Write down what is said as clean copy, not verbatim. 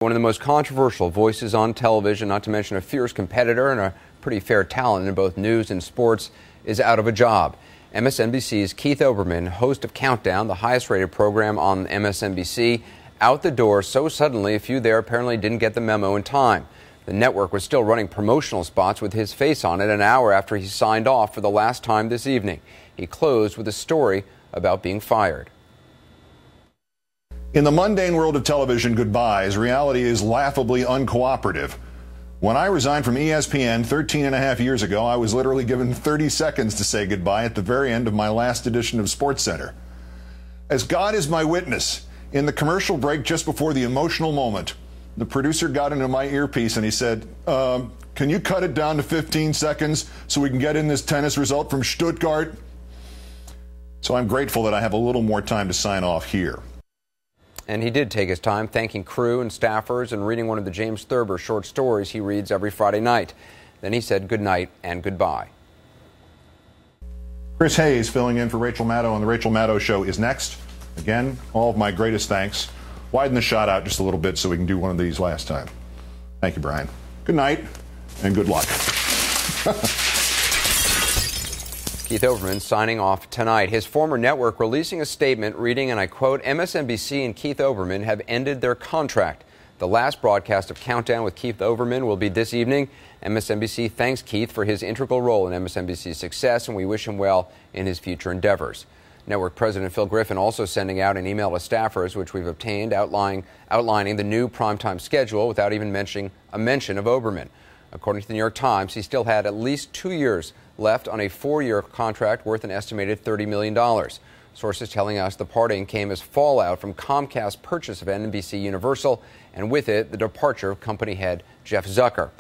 One of the most controversial voices on television, not to mention a fierce competitor and a pretty fair talent in both news and sports, is out of a job. MSNBC's Keith Olbermann, host of Countdown, the highest-rated program on MSNBC, out the door so suddenly a few there apparently didn't get the memo in time. The network was still running promotional spots with his face on it an hour after he signed off for the last time this evening. He closed with a story about being fired. In the mundane world of television goodbyes, reality is laughably uncooperative. When I resigned from ESPN 13 and a half years ago, I was literally given 30 seconds to say goodbye at the very end of my last edition of SportsCenter. As God is my witness, in the commercial break just before the emotional moment, the producer got into my earpiece and he said, can you cut it down to 15 seconds so we can get in this tennis result from Stuttgart? So I'm grateful that I have a little more time to sign off here. And he did take his time, thanking crew and staffers and reading one of the James Thurber short stories he reads every Friday night. Then he said good night and goodbye. Chris Hayes filling in for Rachel Maddow on The Rachel Maddow Show is next. Again, all of my greatest thanks. Widen the shot out just a little bit so we can do one of these last time. Thank you, Brian. Good night and good luck. Keith Olbermann signing off tonight. His former network releasing a statement reading, and I quote, MSNBC and Keith Olbermann have ended their contract. The last broadcast of Countdown with Keith Olbermann will be this evening. MSNBC thanks Keith for his integral role in MSNBC's success, and we wish him well in his future endeavors. Network President Phil Griffin also sending out an email to staffers, which we've obtained, outlining the new primetime schedule without even mentioning a mention of Olbermann. According to the New York Times, he still had at least 2 years left on a 4-year contract worth an estimated $30 million. Sources telling us the parting came as fallout from Comcast's purchase of NBC Universal, and with it, the departure of company head Jeff Zucker.